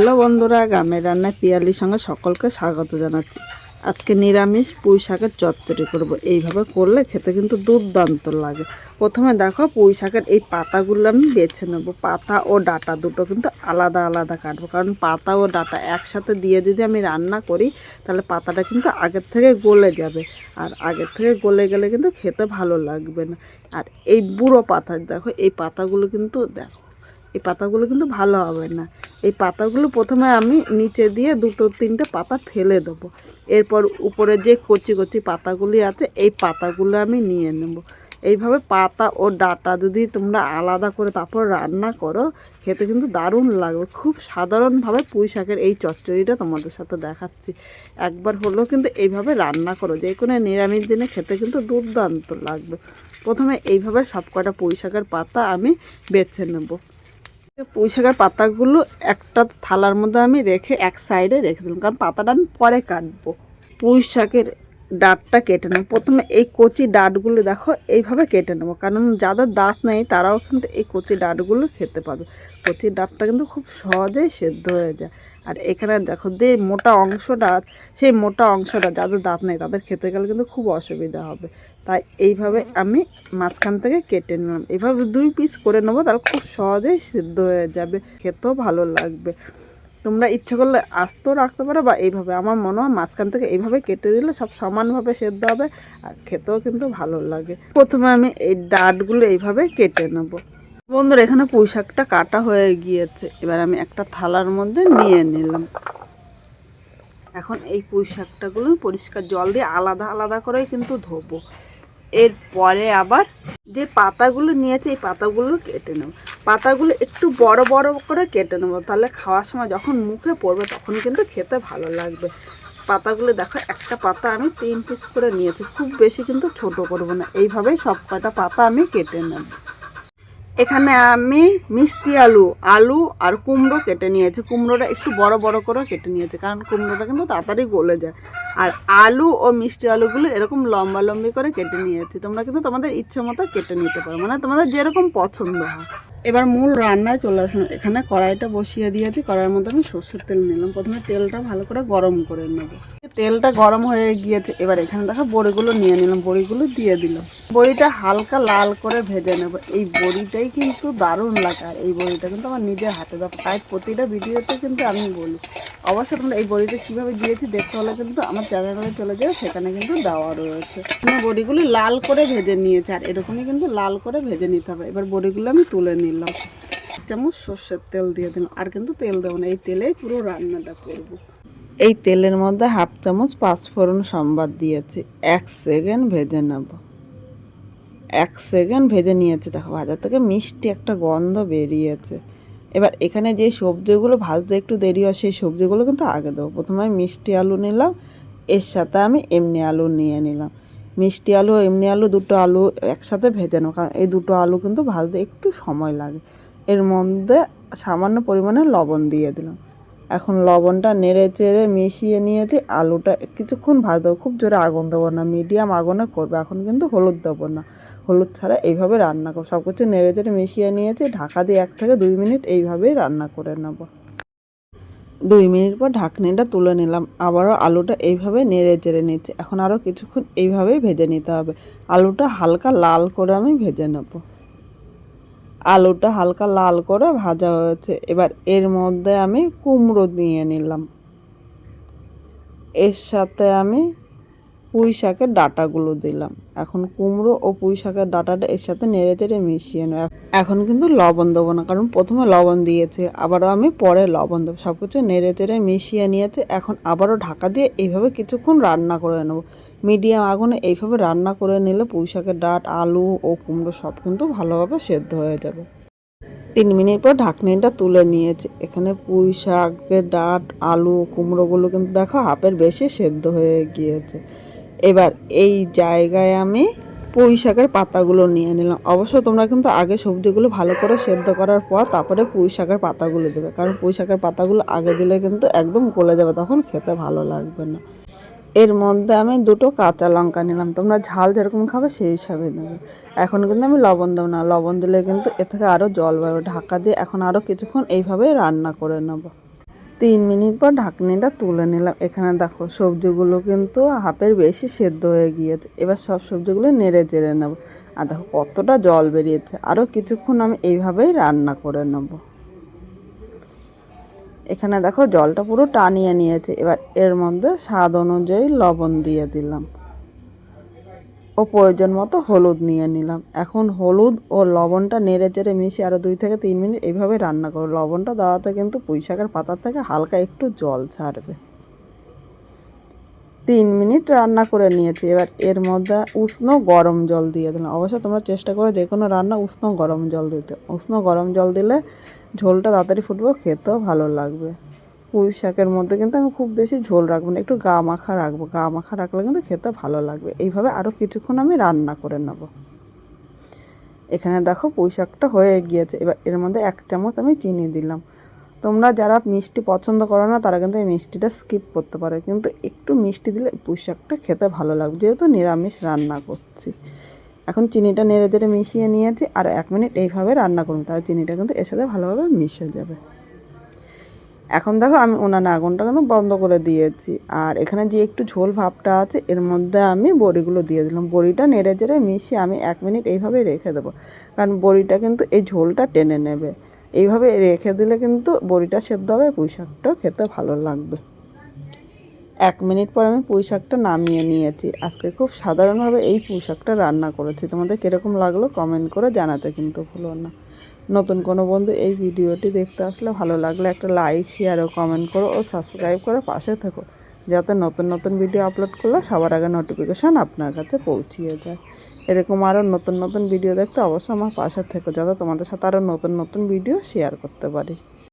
Hello বন্ধুরা, গ্রামের রান্নায় পিয়ালির সঙ্গে সকলকে স্বাগত জানাচ্ছি। আজকে নিরামিষ পুঁই শাকের চচ্চড়ি করব। এইভাবে করলে খেতে কিন্তু দুর্দান্ত লাগে। প্রথমে দেখো, পুঁই শাকের এই পাতাগুলো আমি বেছে নেব। পাতা ও ডাঁটা দুটো কিন্তু আলাদা আলাদা কাটবো, কারণ পাতা ও ডাঁটা একসাথে দিয়ে যদি আমি রান্না করি তাহলে পাতাটা কিন্তু আগের থেকে গলে যাবে, আর আগের থেকে গলে গেলে কিন্তু খেতে ভালো লাগবে না। আর এই বুড়ো পাতা দেখো, এই পাতাগুলো কিন্তু দেখো, এই পাতাগুলো কিন্তু ভালো হবে না। এই পাতাগুলো প্রথমে আমি নিচে দিয়ে দুটো তিনটে পাতা ফেলে দেবো। এরপর উপরে যে কচি কচি পাতাগুলি আছে এই পাতাগুলো আমি নিয়ে নেব। এইভাবে পাতা ও ডাঁটা যদি তোমরা আলাদা করে তারপর রান্না করো, খেতে কিন্তু দারুণ লাগবে। খুব সাধারণভাবে পুঁই শাকের এই চচ্চড়িটা তোমাদের সাথে দেখাচ্ছি। একবার হলেও কিন্তু এইভাবে রান্না করো, যে কোনো নিরামিষ দিনে খেতে কিন্তু দুর্দান্ত লাগবে। প্রথমে এইভাবে সব কটা পুঁই শাকের পাতা আমি বেছে নেব। পুঁই শাকের পাতাগুলো একটা থালার মধ্যে আমি রেখে এক সাইডে রেখে দিলাম, কারণ পাতাটা আমি পরে কাটবো। পুঁই শাকের ডাঁটটা কেটে নেব। প্রথমে এই কচি ডাঁটগুলো দেখো এইভাবে কেটে নেবো, কারণ যাদের দাঁত নেই তারাও কিন্তু এই কচি ডাঁটগুলো খেতে পারবে। কচি ডাঁটটা কিন্তু খুব সহজেই সেদ্ধ হয়ে যায়। আর এখানে দেখো যে মোটা অংশটা, সেই মোটা অংশটা যাদের দাঁত নেই তাদের খেতে গেলে কিন্তু খুব অসুবিধা হবে। তাই এইভাবে আমি মাঝখান থেকে কেটে নিলাম। এইভাবে 2 পিস করে নেবো, তাহলে খুব সহজেই সিদ্ধ হয়ে যাবে, খেতেও ভালো লাগবে। তোমরা ইচ্ছে করলে আস্তেও রাখতে পারো, বা এইভাবে আমার মনে হয় মাঝখান থেকে এইভাবে কেটে দিলে সব সমানভাবে সেদ্ধ হবে, আর খেতেও কিন্তু ভালো লাগে। প্রথমে আমি এই ডাঁটগুলো এইভাবে কেটে নেব। বন্ধুরা, এখানে পুঁই শাকটা কাটা হয়ে গিয়েছে। এবার আমি একটা থালার মধ্যে নিয়ে নিলাম। এখন এই পুঁই শাকটাগুলো পরিষ্কার জল দিয়ে আলাদা আলাদা করে কিন্তু ধোবো। এরপরে আবার যে পাতাগুলো নিয়েছে এই পাতাগুলো কেটে নেব। পাতাগুলো একটু বড় বড় করে কেটে নেব, তাহলে খাওয়ার সময় যখন মুখে পড়বে তখন কিন্তু খেতে ভালো লাগবে। পাতাগুলো দেখো, একটা পাতা আমি 3 পিস করে নিয়েছি, খুব বেশি কিন্তু ছোট করব না। এইভাবেই সব কটা পাতা আমি কেটে নেব। এখানে আমি মিষ্টি আলু আলু আর কুমড়ো কেটে নিয়েছি। কুমড়োটা একটু বড় বড় করে কেটে নিয়েছি, কারণ কুমড়োটা কিন্তু তাড়াতাড়ি গলে যায়। আর আলু ও মিষ্টি আলুগুলো এরকম লম্বা লম্বি করে কেটে নিয়েছি। তোমরা কিন্তু তোমাদের ইচ্ছে মতো কেটে নিতে পারো, মানে তোমাদের যেরকম পছন্দ হয়। এবার মূল রান্নায় চলে আসলাম। এখানে কড়াইটা বসিয়ে দিয়েছি। কড়াইয়ের মধ্যে আমি সর্ষের তেল নিলাম। প্রথমে তেলটা ভালো করে গরম করে নেব। তেলটা গরম হয়ে গিয়েছে। এবার এখানে দেখো বড়িগুলো নিয়ে নিলাম, বড়িগুলো দিয়ে দিলাম। বড়িটা হালকা লাল করে ভেজে নেব। এই বড়িটাই কিন্তু দারুণ লাগে, আর এই বড়িটা কিন্তু আমার নিজের হাতে দেওয়া, তাই প্রতিটা ভিডিওতে কিন্তু আমি বলি। অবশ্যই তোমরা এই বড়িটা কীভাবে দিয়েছি দেখতে হলে কিন্তু আমার চ্যানেলে চলে যাও, সেখানে কিন্তু দেওয়া রয়েছে। বড়িগুলো লাল করে ভেজে নিয়েছে, আর এরকমই কিন্তু লাল করে ভেজে নিতে হবে। এবার বড়িগুলো আমি তুলে নিলাম। 1 চামচ সর্ষের তেল দিয়ে দিলাম, আর কিন্তু তেল দেবো না, এই তেলেই পুরো রান্নাটা করব। এই তেলের মধ্যে 1/2 চামচ পাঁচফোড়ন সম্বাদ দিয়েছি। 1 সেকেন্ড ভেজে নেব। 1 সেকেন্ড ভেজে নিয়েছে। দেখো ভাজা থেকে মিষ্টি একটা গন্ধ বেরিয়েছে। এবার এখানে যে সবজিগুলো ভাজতে একটু দেরি হয় সেই সবজিগুলো কিন্তু আগে দেবো। প্রথমে আমি মিষ্টি আলু নিলাম, এর সাথে আমি এমনি আলু নিয়ে নিলাম। মিষ্টি আলু এমনি আলু দুটো আলু একসাথে ভেজে নেব, কারণ এই দুটো আলু কিন্তু ভাজতে একটু সময় লাগে। এর মধ্যে সামান্য পরিমাণে লবণ দিয়ে দিলাম। এখন লবণটা নেড়ে চেড়ে মিশিয়ে নিয়েছি। আলুটা কিছুক্ষণ ভাজতে হবে, খুব জোরে আগুন দেবো না, মিডিয়াম আগুনে করবে। এখন কিন্তু হলুদ দেবো না, হলুদ ছাড়া এইভাবে রান্না করব। সব কিছু নেড়ে চেড়ে মিশিয়ে নিয়েছি। ঢাকা দিয়ে 1 থেকে 2 মিনিট এইভাবেই রান্না করে নেব। 2 মিনিট পর ঢাকনিটা তুলে নিলাম। আবারও আলুটা এইভাবে নেড়ে চেড়ে নিচ্ছি। এখন আরও কিছুক্ষণ এইভাবেই ভেজে নিতে হবে। আলুটা হালকা লাল করে আমি ভেজে নেব। আলুটা হালকা লাল করে ভাজা হয়েছে। এবার এর মধ্যে আমি কুমড়ো নিয়ে নিলাম। এর সাথে আমি পুঁই শাকের ডাঁটাগুলো দিলাম। এখন কুমড়ো ও পুঁই শাকের ডাঁটাটা এর সাথে নেড়ে চেড়ে মিশিয়ে নেব। এখন কিন্তু লবণ দেবো না, কারণ প্রথমে লবণ দিয়েছে, আবারও আমি পরে লবণ দেবো। সব কিছু নেড়ে চেড়ে মিশিয়ে নিয়েছে। এখন আবারও ঢাকা দিয়ে এইভাবে কিছুক্ষণ রান্না করে নেব। মিডিয়াম আগুনে এইভাবে রান্না করে নিলে পুঁই শাকের ডাঁট আলু ও কুমড়ো সব কিন্তু ভালোভাবে সেদ্ধ হয়ে যাবে। 3 মিনিট পর ঢাকনিটা তুলে নিয়েছি। এখানে পুঁই শাকের ডাঁট আলু কুমড়োগুলো কিন্তু দেখো হাফের বেশি সেদ্ধ হয়ে গিয়েছে। এবার এই জায়গায় আমি পুঁই শাকের পাতাগুলো নিয়ে নিলাম। অবশ্য তোমরা কিন্তু আগে সবজিগুলো ভালো করে সেদ্ধ করার পর তারপরে পুঁই শাকের পাতাগুলো দেবে, কারণ পুঁই শাকের পাতাগুলো আগে দিলে কিন্তু একদম গলে যাবে, তখন খেতে ভালো লাগবে না। এর মধ্যে আমি 2টো কাঁচা লঙ্কা নিলাম। তোমরা ঝাল যেরকম খাবে সেই হিসাবে নেবে। এখন কিন্তু আমি লবণ দেবো না, লবণ দিলে কিন্তু এ থেকে আরও জল বেরোবে। ঢাকা দিয়ে এখন আরও কিছুক্ষণ এইভাবেই রান্না করে নেব। 3 মিনিট পর ঢাকনিটা তুলে নিলাম। এখানে দেখো সবজিগুলো কিন্তু হাফের বেশি সেদ্ধ হয়ে গিয়েছে। এবার সব সবজিগুলো নেড়ে চেড়ে নেব। আর দেখো কতটা জল বেরিয়েছে। আরও কিছুক্ষণ আমি এইভাবেই রান্না করে নেব। এখানে দেখো জলটা পুরো টানিয়ে নিয়েছে। এবার এর মধ্যে স্বাদ অনুযায়ী লবণ দিয়ে দিলাম ও প্রয়োজন মতো হলুদ নিয়ে নিলাম। এখন হলুদ ও লবণটা নেড়ে চেড়ে মিশিয়ে আরও 2 থেকে 3 মিনিট এইভাবে রান্না করো। লবণটা দেওয়াতে কিন্তু পুঁই শাকের পাতার থেকে হালকা একটু জল ছাড়বে। 3 মিনিট রান্না করে নিয়েছি। এবার এর মধ্যে উষ্ণ গরম জল দিয়ে দিলাম। অবশ্যই তোমরা চেষ্টা করো যে কোনো রান্না উষ্ণ গরম জল দিতে। উষ্ণ গরম জল দিলে ঝোলটা তাড়াতাড়ি ফুটবে, খেতেও ভালো লাগবে। পুঁই শাকের মধ্যে কিন্তু আমি খুব বেশি ঝোল রাখবো না, একটু গা মাখা রাখবো। গা মাখা রাখলে কিন্তু খেতে ভালো লাগবে। এইভাবে আরও কিছুক্ষণ আমি রান্না করে নেব। এখানে দেখো পুঁই শাকটা হয়ে গিয়েছে। এবার এর মধ্যে 1 চামচ আমি চিনি দিলাম। তোমরা যারা মিষ্টি পছন্দ করো না তারা কিন্তু এই মিষ্টিটা স্কিপ করতে পারো, কিন্তু একটু মিষ্টি দিলে পুঁই শাকটা খেতে ভালো লাগবে, যেহেতু নিরামিষ রান্না করছি। এখন চিনিটা নেড়ে চেড়ে মিশিয়ে নিয়েছি। আর 1 মিনিট এইভাবে রান্না করুন, তাহলে চিনিটা কিন্তু এর সাথে ভালোভাবে মিশে যাবে। এখন দেখো আমি উনানে আগুনটা কিন্তু বন্ধ করে দিয়েছি। আর এখানে যে একটু ঝোল ভাবটা আছে এর মধ্যে আমি বড়িগুলো দিয়ে দিলাম। বড়িটা নেড়ে চেড়ে মিশিয়ে আমি 1 মিনিট এইভাবে রেখে দেবো, কারণ বড়িটা কিন্তু এই ঝোলটা টেনে নেবে। এইভাবে রেখে দিলে কিন্তু বড়িটা সেদ্ধ হবে, পুঁই শাকটাও খেতে ভালো লাগবে। 1 মিনিট পর আমি পুঁই শাকটা নামিয়ে নিয়েছি। আজকে খুব সাধারণভাবে এই পুঁই শাকটা রান্না করেছি। তোমাদের কীরকম লাগলো কমেন্ট করে জানাতে কিন্তু ভুলো না। নতুন কোনো বন্ধু এই ভিডিওটি দেখতে আসলে ভালো লাগলে একটা লাইক, শেয়ার ও কমেন্ট করো ও সাবস্ক্রাইব করে পাশে থেকো, যাতে নতুন নতুন ভিডিও আপলোড করলে সবার আগে নোটিফিকেশান আপনার কাছে পৌঁছিয়ে যায়। এরকম আরও নতুন নতুন ভিডিও দেখতে অবশ্যই আমার পাশে থেকো, যাতে তোমাদের সাথে আরও নতুন নতুন ভিডিও শেয়ার করতে পারি।